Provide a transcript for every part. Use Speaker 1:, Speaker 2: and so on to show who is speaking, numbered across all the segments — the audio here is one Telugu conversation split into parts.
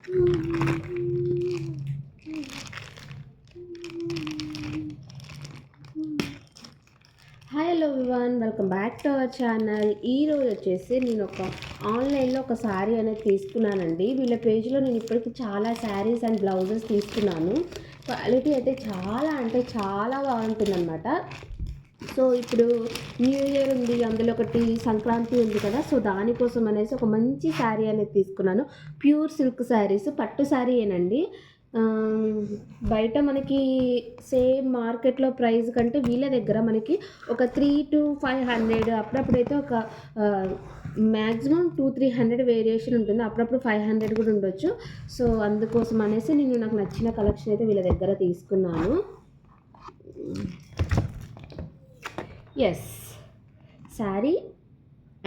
Speaker 1: Hi hello everyone, welcome back to our channel. ఈరోజు వచ్చేసి నేను ఒక ఆన్లైన్లో ఒక శారీ అనేది తీసుకున్నానండి. వీళ్ళ పేజ్లో నేను ఇప్పటికి చాలా శారీస్ అండ్ బ్లౌజెస్ తీసుకున్నాను. క్వాలిటీ అయితే చాలా అంటే చాలా బాగుంటుందన్నమాట. సో ఇప్పుడు న్యూ ఇయర్ ఉంది, అందులో ఒకటి సంక్రాంతి ఉంది కదా, సో దానికోసం అనేసి ఒక మంచి శారీ అనేది తీసుకున్నాను. ప్యూర్ సిల్క్ శారీస్, పట్టు శారీయేనండి. బయట మనకి సేమ్ మార్కెట్లో ప్రైస్ కంటే వీళ్ళ దగ్గర మనకి ఒక 300 to 500, అప్పుడప్పుడైతే ఒక మ్యాక్సిమం 200-300 వేరియేషన్ ఉంటుంది, అప్పుడప్పుడు 500 కూడా ఉండొచ్చు. సో అందుకోసం అనేసి నేను నాకు నచ్చిన కలెక్షన్ అయితే వీళ్ళ దగ్గర తీసుకున్నాను. ఎస్, శారీ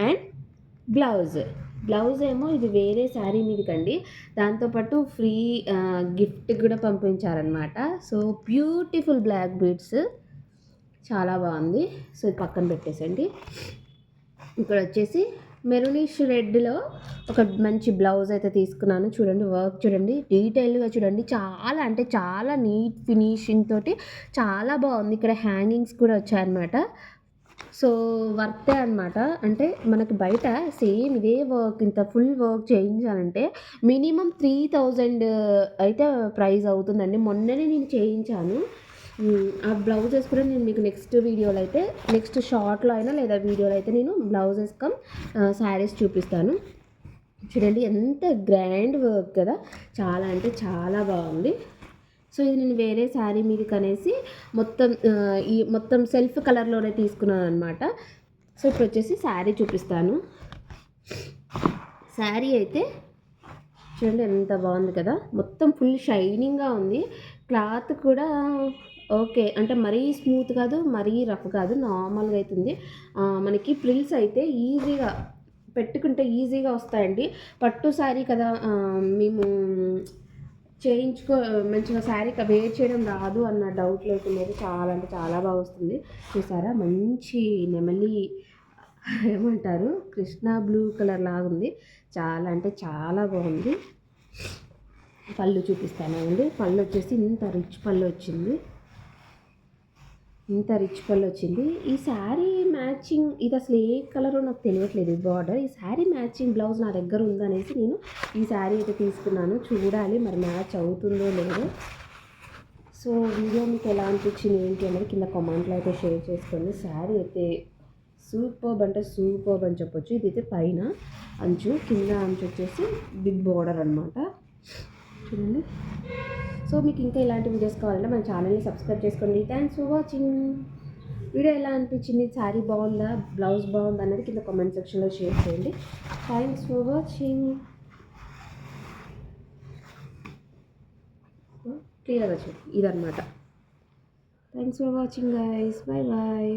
Speaker 1: అండ్ బ్లౌజ్ ఏమో ఇది వేరే శారీ మీదకండి, దాంతోపాటు ఫ్రీ గిఫ్ట్ కూడా పంపించారనమాట. సో బ్యూటిఫుల్ బ్లాక్ బీడ్స్, చాలా బాగుంది. సో ఇది పక్కన పెట్టేసండి. ఇక్కడ వచ్చేసి మెరూనిష్ రెడ్లో ఒక మంచి బ్లౌజ్ అయితే తీసుకున్నాను. చూడండి, వర్క్ చూడండి, డీటెయిల్గా చూడండి, చాలా అంటే చాలా నీట్ ఫినిషింగ్ తోటి చాలా బాగుంది. ఇక్కడ హ్యాంగింగ్స్ కూడా వచ్చాయన్నమాట. సో వర్తే అనమాట. అంటే మనకి బయట సేమ్ ఇదే వర్క్ ఇంత ఫుల్ వర్క్ చేయించాలంటే మినిమం 3000 అయితే ప్రైస్ అవుతుందండి. మొన్ననే నేను చేయించాను. ఆ బ్లౌజెస్ కూడా నేను మీకు నెక్స్ట్ షార్ట్లో అయినా లేదా వీడియోలో అయితే నేను బ్లౌజెస్ కమ్ శారీస్ చూపిస్తాను. చూడండి ఎంత గ్రాండ్ వర్క్ కదా, చాలా అంటే చాలా బాగుంది. సో ఇది నేను వేరే శారీ మీదకి అనేసి మొత్తం సెల్ఫ్ కలర్లోనే తీసుకున్నాను అనమాట. సో ఇప్పుడు వచ్చేసి శారీ చూపిస్తాను. శారీ అయితే చూడండి ఎంత బాగుంది కదా, మొత్తం ఫుల్ షైనింగ్గా ఉంది. క్లాత్ కూడా ఓకే, అంటే మరీ స్మూత్ కాదు, మరీ రఫ్ కాదు, నార్మల్గా అవుతుంది. మనకి ప్రిల్స్ అయితే ఈజీగా పెట్టుకుంటే ఈజీగా వస్తాయండి. పట్టు శారీ కదా, మేము మంచిగా శారీ వేర్ చేయడం రాదు అన్న డౌట్ లేకుండా చాలా అంటే చాలా బాగా వస్తుంది. చూసారా, మంచి నెమలి ఏమంటారు, కృష్ణా బ్లూ కలర్ లాగా ఉంది. చాలా అంటే చాలా బాగుంది. పళ్ళు చూపిస్తానండి. పళ్ళు వచ్చేసి ఇంత రిచ్ పళ్ళు వచ్చింది. ఈ శారీ మ్యాచింగ్ ఇది అసలు ఏ కలరో నాకు తెలియట్లేదు. బార్డర్ ఈ శారీ మ్యాచింగ్ బ్లౌజ్ నా దగ్గర ఉందనేసి నేను ఈ శారీ అయితే తీసుకున్నాను. చూడాలి మరి మ్యాచ్ అవుతుందో లేదో. సో వీడియో మీకు ఎలా అనిపించింది ఏంటి అనేది కింద కామెంట్లో అయితే షేర్ చేసుకోండి. శారీ అయితే సూపర్బ్ అంటే సూపర్బ్ అని చెప్పొచ్చు. ఇదైతే పైన అంచు, కింద అంచు వచ్చేసి బిగ్ బార్డర్ అనమాట. చూడండి. సో మీకు ఇంకా ఇలాంటి వీడియోస్ కావాలంటే మన ఛానల్ని సబ్స్క్రైబ్ చేసుకోండి. Thanks for watching. వీడియో ఎలా అనిపించింది, శారీ బాగుందా, బ్లౌజ్ బాగుందా అనేది కింద కామెంట్ సెక్షన్లో షేర్ చేయండి. Thanks for watching. క్లియర్గా చూడండి, ఇదన్నమాట. Thanks for watching guys, bye bye.